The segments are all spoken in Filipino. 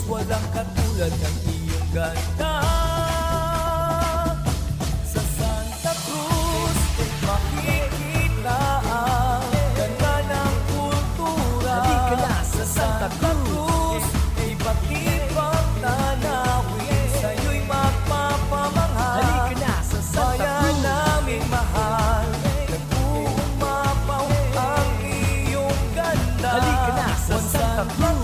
walang katulad ng iyong ganda. Sa Santa Cruz, makikita ang ganda ng kultura. Halika na sa Santa Cruz, iba't ibang tanawin, sa'yo'y magpapamahal. Halika na sa Santa Bayan Cruz, naming mahal, nag-uumapaw ang iyong ganda. Halika na sa Santa Cruz,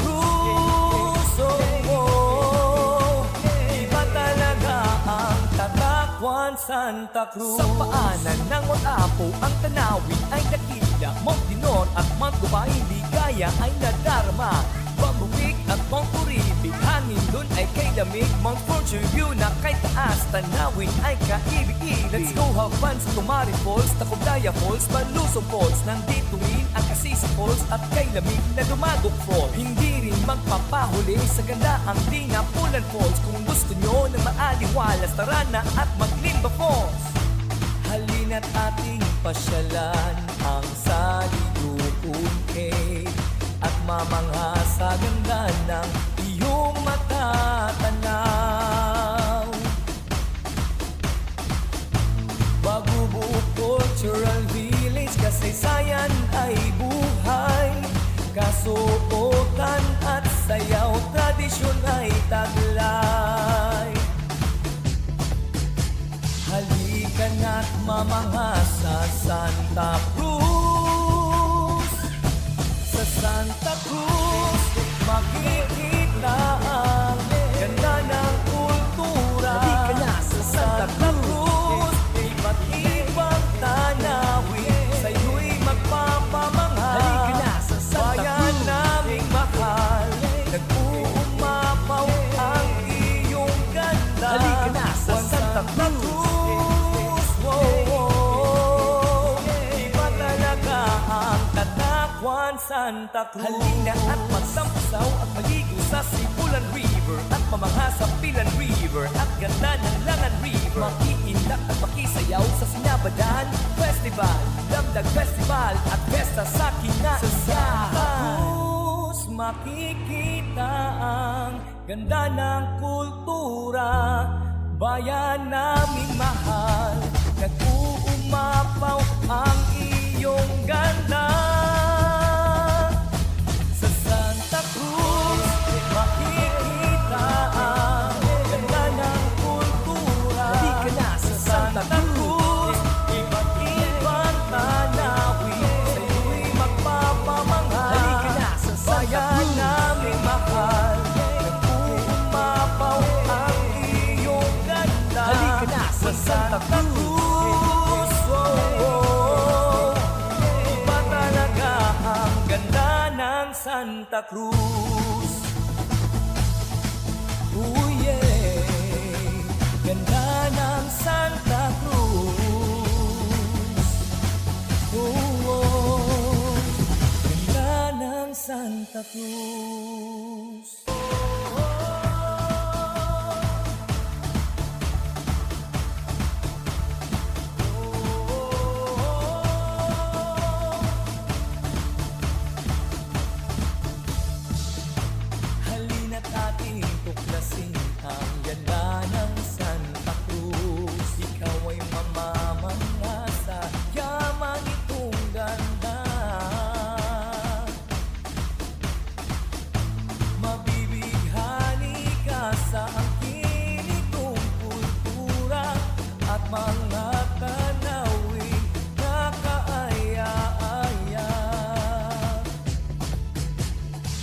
iba talaga ang tatakwan Santa Cruz. Sa paanan ng Mont-Apo, ang tanawin ay dakila. Montinor at Montgubay, ligaya ay nadarama. Bambupik at Monturibi, hangin dun ay kay lamig. Mount Fortune na kay taas, tanawin ay kaibig-ibig. Let's go have fun sa Tumari Falls, Tacubaya Falls, Malusog Falls. Nandito rin ang Casisa Falls at kay lamig na Dumagok Falls. Hindi rin magpapahuli sa ganda ang Dinapulan Falls. Kung gusto nyo ng maaliwalas, tara na at maglimba Falls. Halina't ating pasyalan ang Salidukong Cave at mamangha sa ganda ng iyong matatanaw. Bagubuo Cultural Village, kasaysayan ay buhay, kasuotan at sayaw, tradisyon ay taglay. Halika na't mamangha sa Santa Cruz. Sa Santa Cruz, makikita ang ganda ng kultura. Halika na sa Santa Cruz, iba't ibang tanawin, sa'yo'y magpapamahal. Halika na sa Santa Bayan Cruz, naming mahal, nag-uumapaw ang iyong ganda. Halika na sa Santa Cruz, iba talaga ang tatakwan Santa Cruz. halina at magsampasaw at maligo sa Sibulan River at mamangha sa Pilan River at ganda ng Langan River. Makiindak at makisayaw sa Sinabadan Festival, Damdag Festival at Festa sa Sa Santa Kinasiyahan. Cruz, makikita ang ganda ng kultura. Bayan namin mahal, nag-uumapaw ang iyong ganda. Sa Santa Cruz, makikita ang ganda ng kultura. Halika na sa Santa Cruz, iba't ibang tanawin, sa'yo'y magpapamahal. Halika na sa Santa Bayan Cruz, naming mahal, nag-uumapaw ang iyong ganda. Halika na sa Santa Cruz, iba talaga ang ganda ng Santa Cruz. Oh yeah, ganda ng Santa Cruz. Oh, ganda ng Santa Cruz. Halina't ating tuklasin ang ganda ng Santa Cruz. Ikaw ay mamamangha sa yaman itong ganda. Mabibighani ka sa angkin itong kultura at mga tanawin na kaaya-aya.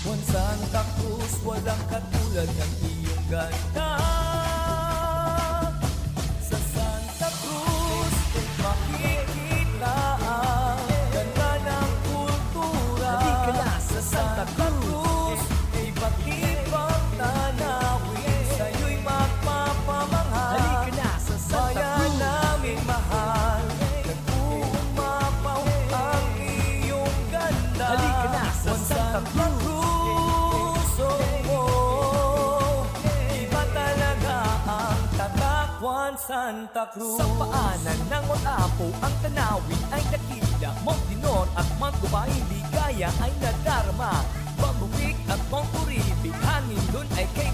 Juan Santa Cruz, walang katulad ng iyong ganda. Sa Santa Cruz, makikita ang ganda ng kultura. Halika na sa Santa Cruz, iba't ibang tanawin, sa'yo'y magpapamahal. Halika na sa Santa Bayan Cruz, naming mahal, nag-uumapaw ang iyong ganda. Halika na sa Juan Santa Cruz, iba talaga ang tatakwan Santa Cruz. sa paanan ng Mont-Apo, ang tanawin ay dakila. Montinor at Montgubay, ligaya ay nadarama. Bambupik at Monturibi, hangin dun ay kay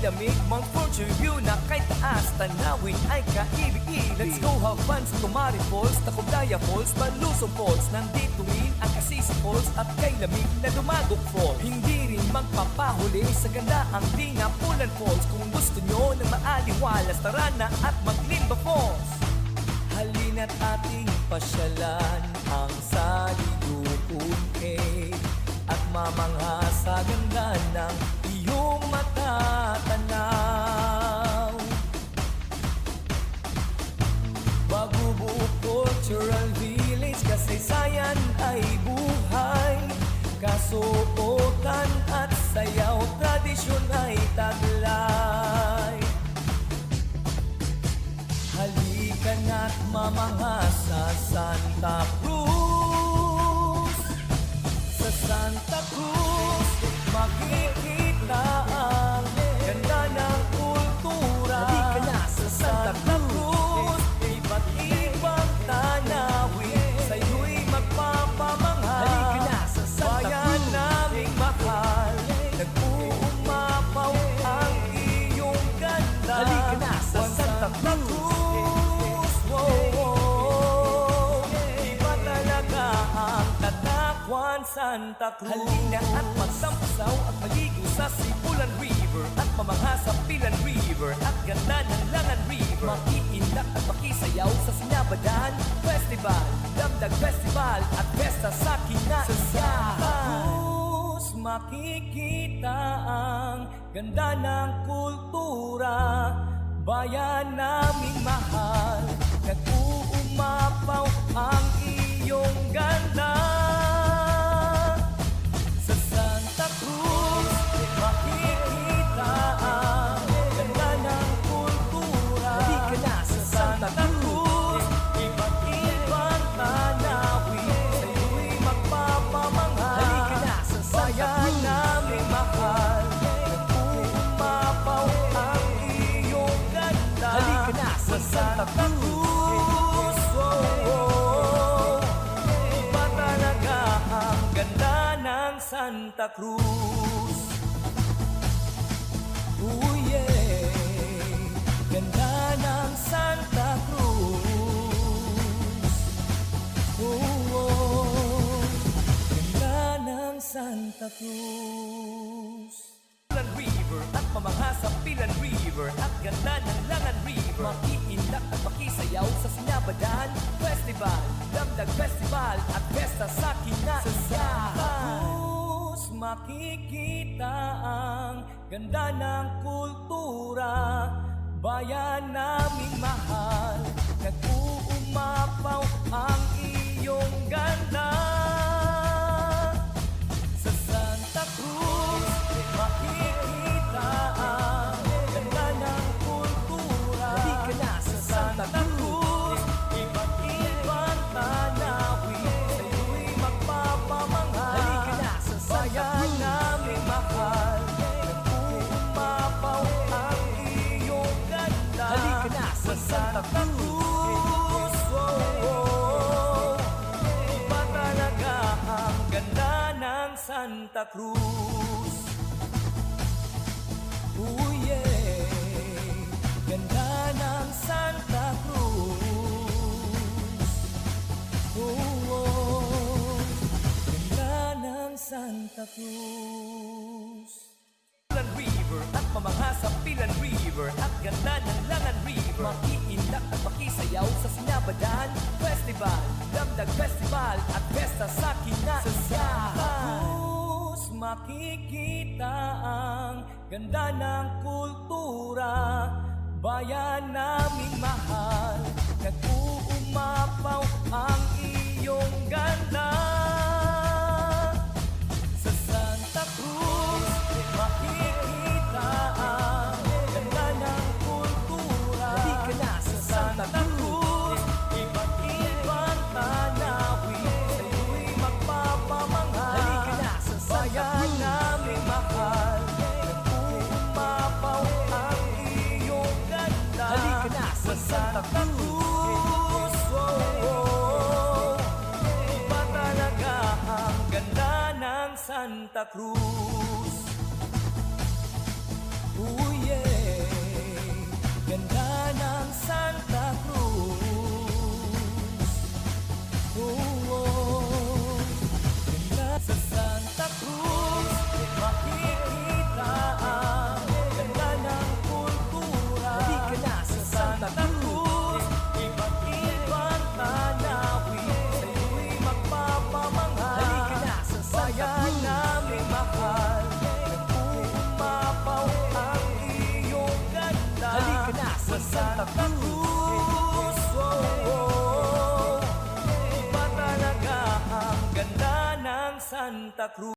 Picture view na kay taas, tanawin ay kaibig-ibig. Let's go have fun sa Tumari Falls, Tacubaya Falls, Balusong Falls. Nandito rin ang Kasisi Falls at kay lamig na Dumagok Falls. Hindi rin magpapahuli sa ganda ang Dinapulan Falls. Kung gusto nyo ng maaliwalas, tara na at maglimba Falls. Halina't ating pasyalan ang Salidukong Cave at mamangha sa ganda ng iyong matatanaw. Bagubuo Cultural Village, kasaysayan ay buhay, kasuotan at sayaw, tradisyon ay taglay. Halika na't mamangha sa Santa Cruz. Sa Santa Cruz, makikita ang ganda ng kultura. Halika na sa Santa Cruz, iba't ibang tanawin, sa'yo'y magpapamangha. Halika na sa Santa Bayan Cruz. naming mahal, nag-uumapaw ang iyong ganda. Halika na sa Santa Cruz. Iba talaga ang Tatakwan Santa Cruz. Halina at magsampasaw at maligo sa Sibulan River at mamangha sa Pilan River at ganda ng Langan River. Makiindak at makisayaw sa Sinabadan Festival, Damdag Festival at Festa sa Kinasiyahan. Makikita ang ganda ng kultura, bayan naming mahal, nag-uumapaw ang iyong ganda. Sa Santa Cruz, makikita ang ganda ng kultura. Halika na sa Santa Cruz, iba't ibang tanawin, sa'yo'y magpapamangha. Halika na sa Santa Bayan Cruz. naming mahal, nag-uumapaw ang iyong ganda. Halika na sa Santa Cruz. Iba talaga ang ganda ng Santa Cruz. Oh yeah, ganda ng Santa Cruz. Oh, ganda ng Santa Cruz. Pilan River at mamangha sa Pilan River at ganda ng Langan River. Makiindak at makisayaw sa Sinabadan Festival, Damdag Festival at Festa sa Kinasiyahan. Makikita ang ganda ng kultura, bayan naming mahal, nag-uumapaw ang iyong ganda. Sa Santa Cruz, makikita ang ganda ng kultura. Halika na sa Santa Cruz, iba't ibang tanawin, sa'yo'y magpapamangha. Halika na sa Santa Bayan Cruz. naming mahal, nag-uumapaw ang iyong ganda. Halika na sa Santa Cruz. Iba talaga ang ganda ng Santa Cruz. Oh yeah, ganda ng Santa Cruz. Oh, ganda ng Santa Cruz. Pilan River at mamangha sa Pilan River at ganda ng Langan River. Makiindak at makisayaw sa Sinabadan Festival, Damdag Festival at Festa sa Kinasiyahan. Makikita ang ganda ng kultura, bayan naming mahal, nag-uumapaw ang iyong ganda. Sa Santa Cruz, makikita ang ganda ng kultura. Halika na sa Santa Cruz, iba't ibang tanawin, sa'yo'y magpapamangha. Halika na sa Santa Bayan Cruz. naming mahal, nag-uumapaw ang iyong ganda. Halika na sa Santa Cruz. Iba talaga ang ganda ng Santa Cruz. Oh yeah, ganda ng Santa Cruz. Oh, ganda sa Santa Cruz, makikita ang ganda ng kultura. Halika na sa Santa Cruz, iba't ibang tanawin, sa'yo'y magpapamahal. Halika na sa Santa Cruz, naming mahal, nag-uumapaw ang iyong ganda. Halika na sa Santa Cruz, oh, oh. Iba talaga ang ganda ng Santa Cruz.